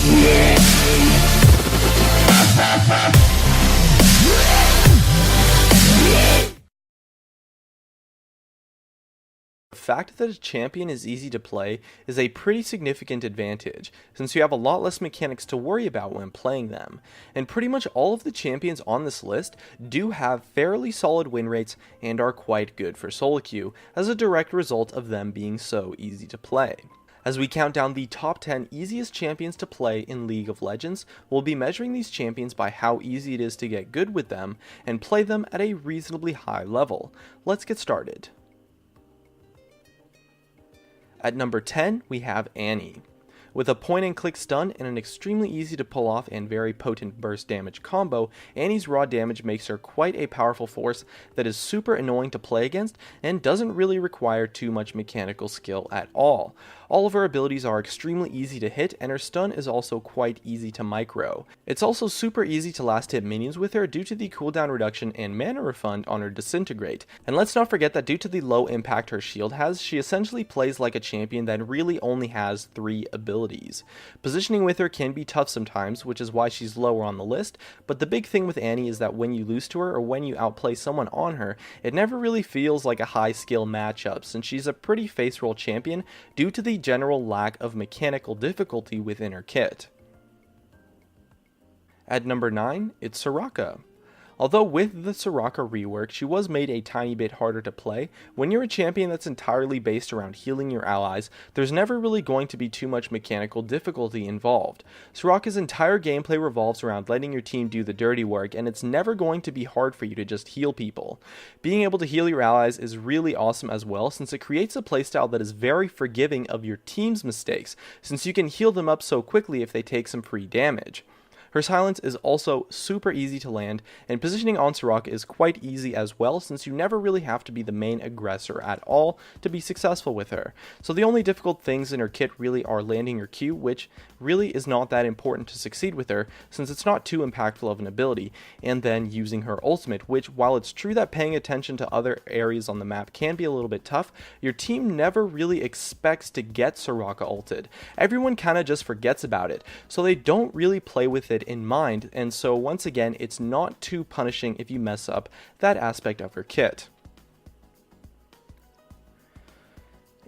The fact that a champion is easy to play is a pretty significant advantage, since you have a lot less mechanics to worry about when playing them, and pretty much all of the champions on this list do have fairly solid win rates and are quite good for solo queue, as a direct result of them being so easy to play. As we count down the top 10 easiest champions to play in League of Legends, we'll be measuring these champions by how easy it is to get good with them and play them at a reasonably high level. Let's get started. At number 10, we have Annie. With a point and click stun and an extremely easy to pull off and very potent burst damage combo, Annie's raw damage makes her quite a powerful force that is super annoying to play against and doesn't really require too much mechanical skill at all. All of her abilities are extremely easy to hit, and her stun is also quite easy to micro. It's also super easy to last hit minions with her due to the cooldown reduction and mana refund on her disintegrate. And let's not forget that due to the low impact her shield has, she essentially plays like a champion that really only has 3 abilities. Positioning with her can be tough sometimes, which is why she's lower on the list, but the big thing with Annie is that when you lose to her or when you outplay someone on her, it never really feels like a high skill matchup, since she's a pretty face roll champion due to the general lack of mechanical difficulty within her kit. At number 9, it's Soraka. Although with the Soraka rework, she was made a tiny bit harder to play, when you're a champion that's entirely based around healing your allies, there's never really going to be too much mechanical difficulty involved. Soraka's entire gameplay revolves around letting your team do the dirty work, and it's never going to be hard for you to just heal people. Being able to heal your allies is really awesome as well, since it creates a playstyle that is very forgiving of your team's mistakes, since you can heal them up so quickly if they take some free damage. Her silence is also super easy to land, and positioning on Soraka is quite easy as well, since you never really have to be the main aggressor at all to be successful with her. So the only difficult things in her kit really are landing her Q, which really is not that important to succeed with her, since it's not too impactful of an ability, and then using her ultimate, which, while it's true that paying attention to other areas on the map can be a little bit tough, your team never really expects to get Soraka ulted. Everyone kinda just forgets about it, so they don't really play with it in mind, and so once again, it's not too punishing if you mess up that aspect of her kit.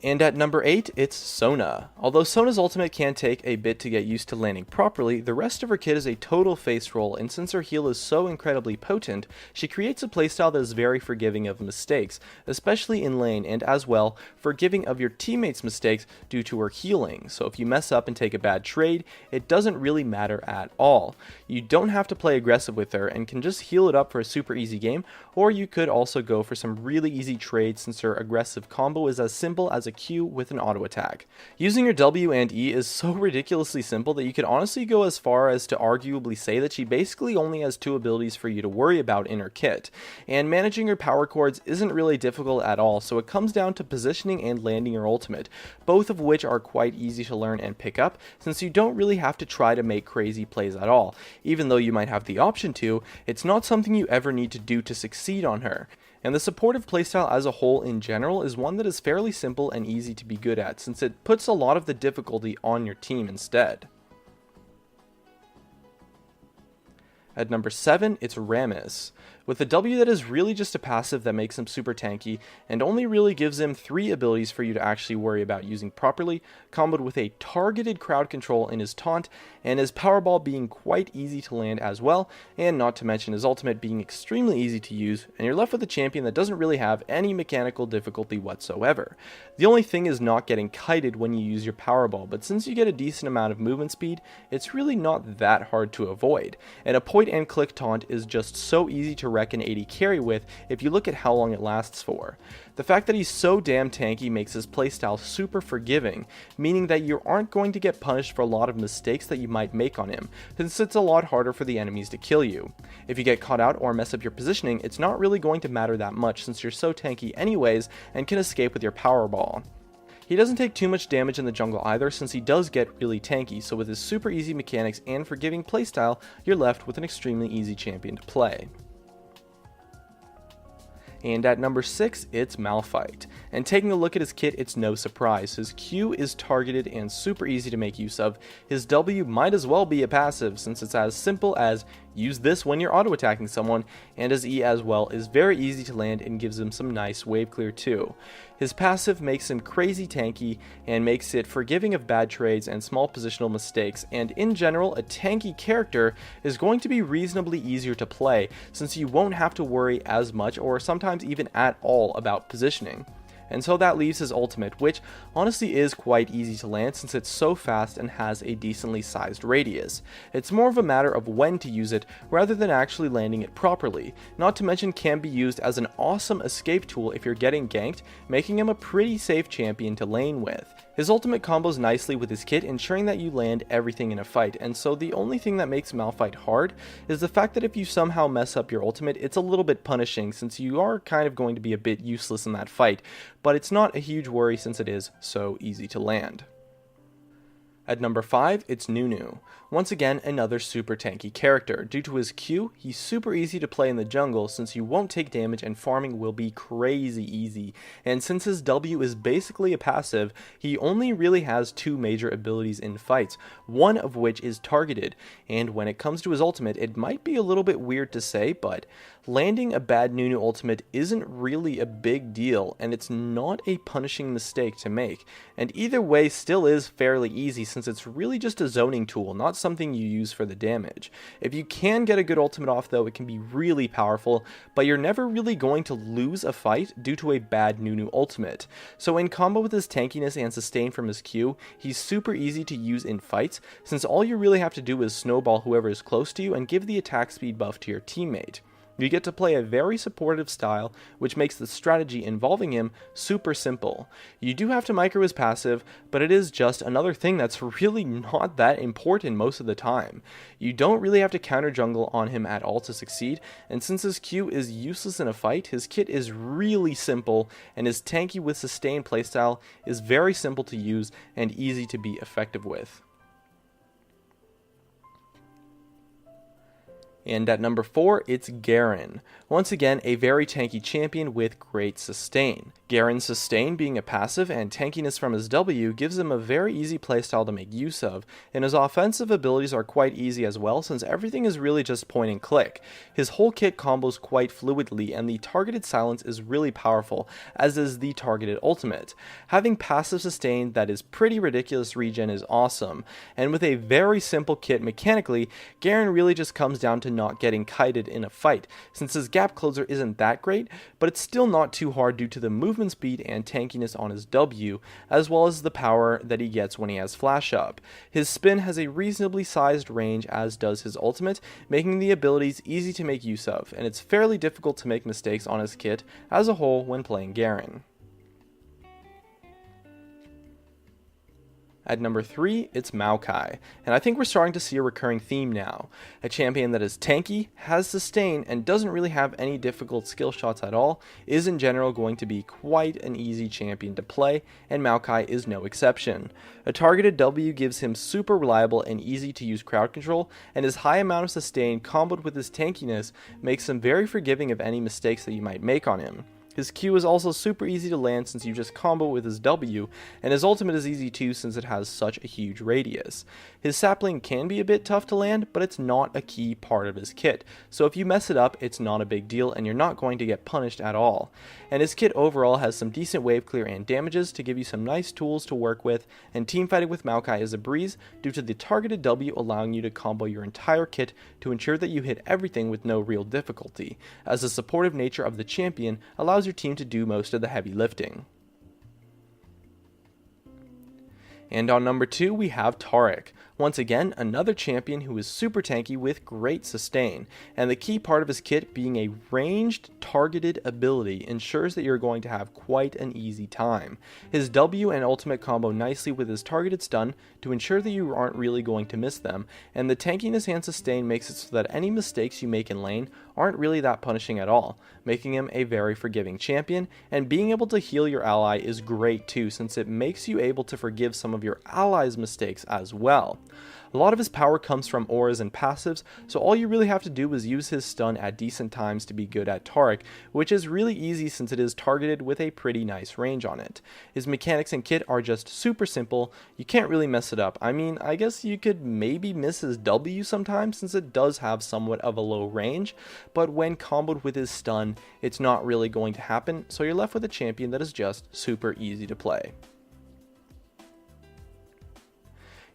And at number 8, it's Sona. Although Sona's ultimate can take a bit to get used to landing properly, the rest of her kit is a total face roll, and since her heal is so incredibly potent, she creates a playstyle that is very forgiving of mistakes, especially in lane, and as well, forgiving of your teammates' mistakes due to her healing. So if you mess up and take a bad trade, it doesn't really matter at all. You don't have to play aggressive with her and can just heal it up for a super easy game, or you could also go for some really easy trades since her aggressive combo is as simple as a Q with an auto attack. Using your W and E is so ridiculously simple that you could honestly go as far as to arguably say that she basically only has 2 abilities for you to worry about in her kit, and managing her power chords isn't really difficult at all, so it comes down to positioning and landing your ultimate, both of which are quite easy to learn and pick up, since you don't really have to try to make crazy plays at all. Even though you might have the option to, it's not something you ever need to do to succeed on her. And the supportive playstyle as a whole in general is one that is fairly simple and easy to be good at, since it puts a lot of the difficulty on your team instead. At number 7, it's Rammus. With a W that is really just a passive that makes him super tanky, and only really gives him 3 abilities for you to actually worry about using properly, comboed with a targeted crowd control in his taunt, and his powerball being quite easy to land as well, and not to mention his ultimate being extremely easy to use, and you're left with a champion that doesn't really have any mechanical difficulty whatsoever. The only thing is not getting kited when you use your powerball, but since you get a decent amount of movement speed, it's really not that hard to avoid, and a point and click taunt is just so easy to wreck an AD carry with if you look at how long it lasts for. The fact that he's so damn tanky makes his playstyle super forgiving, meaning that you aren't going to get punished for a lot of mistakes that you might make on him, since it's a lot harder for the enemies to kill you. If you get caught out or mess up your positioning, it's not really going to matter that much since you're so tanky anyways and can escape with your powerball. He doesn't take too much damage in the jungle either, since he does get really tanky, so with his super easy mechanics and forgiving playstyle, you're left with an extremely easy champion to play. And at number 6, it's Malphite. And taking a look at his kit, it's no surprise. His Q is targeted and super easy to make use of. His W might as well be a passive, since it's as simple as use this when you're auto attacking someone, and his E as well is very easy to land and gives him some nice wave clear too. His passive makes him crazy tanky and makes it forgiving of bad trades and small positional mistakes, and in general a tanky character is going to be reasonably easier to play since you won't have to worry as much or sometimes even at all about positioning. And so that leaves his ultimate, which honestly is quite easy to land since it's so fast and has a decently sized radius. It's more of a matter of when to use it rather than actually landing it properly, not to mention can be used as an awesome escape tool if you're getting ganked, making him a pretty safe champion to lane with. His ultimate combos nicely with his kit, ensuring that you land everything in a fight, and so the only thing that makes Malphite hard is the fact that if you somehow mess up your ultimate, it's a little bit punishing since you are kind of going to be a bit useless in that fight, but it's not a huge worry since it is so easy to land. At number 5, it's Nunu. Once again, another super tanky character. Due to his Q, he's super easy to play in the jungle since you won't take damage and farming will be crazy easy. And since his W is basically a passive, he only really has 2 major abilities in fights, one of which is targeted. And when it comes to his ultimate, it might be a little bit weird to say, but landing a bad Nunu ultimate isn't really a big deal, and it's not a punishing mistake to make. And either way still is fairly easy since it's really just a zoning tool, not something you use for the damage. If you can get a good ultimate off though, it can be really powerful, but you're never really going to lose a fight due to a bad Nunu ultimate. So in combo with his tankiness and sustain from his Q, he's super easy to use in fights since all you really have to do is snowball whoever is close to you and give the attack speed buff to your teammate. You get to play a very supportive style, which makes the strategy involving him super simple. You do have to micro his passive, but it is just another thing that's really not that important most of the time. You don't really have to counter jungle on him at all to succeed, and since his Q is useless in a fight, his kit is really simple, and his tanky with sustained playstyle is very simple to use and easy to be effective with. And at number 4, it's Garen. Once again, a very tanky champion with great sustain. Garen's sustain being a passive and tankiness from his W gives him a very easy playstyle to make use of, and his offensive abilities are quite easy as well since everything is really just point and click. His whole kit combos quite fluidly, and the targeted silence is really powerful, as is the targeted ultimate. Having passive sustain that is pretty ridiculous regen is awesome, and with a very simple kit mechanically, Garen really just comes down to not getting kited in a fight, since his gap closer isn't that great, but it's still not too hard due to the movement speed and tankiness on his W, as well as the power that he gets when he has flash up. His spin has a reasonably sized range, as does his ultimate, making the abilities easy to make use of, and it's fairly difficult to make mistakes on his kit as a whole when playing Garen. At number 3, it's Maokai, and I think we're starting to see a recurring theme now. A champion that is tanky, has sustain, and doesn't really have any difficult skill shots at all is in general going to be quite an easy champion to play, and Maokai is no exception. A targeted W gives him super reliable and easy to use crowd control, and his high amount of sustain comboed with his tankiness makes him very forgiving of any mistakes that you might make on him. His Q is also super easy to land since you just combo with his W, and his ultimate is easy too since it has such a huge radius. His sapling can be a bit tough to land, but it's not a key part of his kit, so if you mess it up, it's not a big deal and you're not going to get punished at all. And his kit overall has some decent wave clear and damages to give you some nice tools to work with, and teamfighting with Maokai is a breeze due to the targeted W allowing you to combo your entire kit to ensure that you hit everything with no real difficulty, as the supportive nature of the champion allows your team to do most of the heavy lifting. And on number 2, we have Taric. Once again, another champion who is super tanky with great sustain, and the key part of his kit being a ranged targeted ability ensures that you're going to have quite an easy time. His W and ultimate combo nicely with his targeted stun to ensure that you aren't really going to miss them, and the tankiness and sustain makes it so that any mistakes you make in lane aren't really that punishing at all, making him a very forgiving champion, and being able to heal your ally is great too since it makes you able to forgive some of your allies' mistakes as well. A lot of his power comes from auras and passives, so all you really have to do is use his stun at decent times to be good at Taric, which is really easy since it is targeted with a pretty nice range on it. His mechanics and kit are just super simple, you can't really mess it up. I mean, I guess you could maybe miss his W sometimes since it does have somewhat of a low range, but when comboed with his stun, it's not really going to happen, so you're left with a champion that is just super easy to play.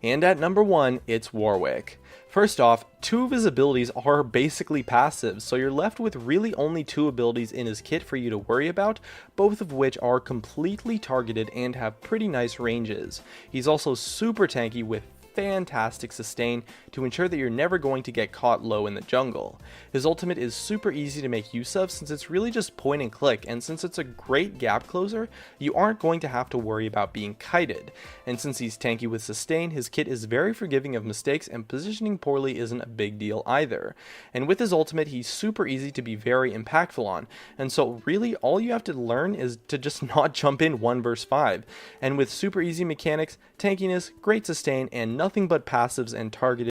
And at number 1, it's Warwick. First off, 2 of his abilities are basically passives, so you're left with really only 2 abilities in his kit for you to worry about, both of which are completely targeted and have pretty nice ranges. He's also super tanky with fantastic sustain to ensure that you're never going to get caught low in the jungle. His ultimate is super easy to make use of since it's really just point and click, and since it's a great gap closer, you aren't going to have to worry about being kited. And since he's tanky with sustain, his kit is very forgiving of mistakes, and positioning poorly isn't a big deal either. And with his ultimate, he's super easy to be very impactful on, and so really all you have to learn is to just not jump in 1 vs 5. And with super easy mechanics, tankiness, great sustain, and nothing but passives and targeted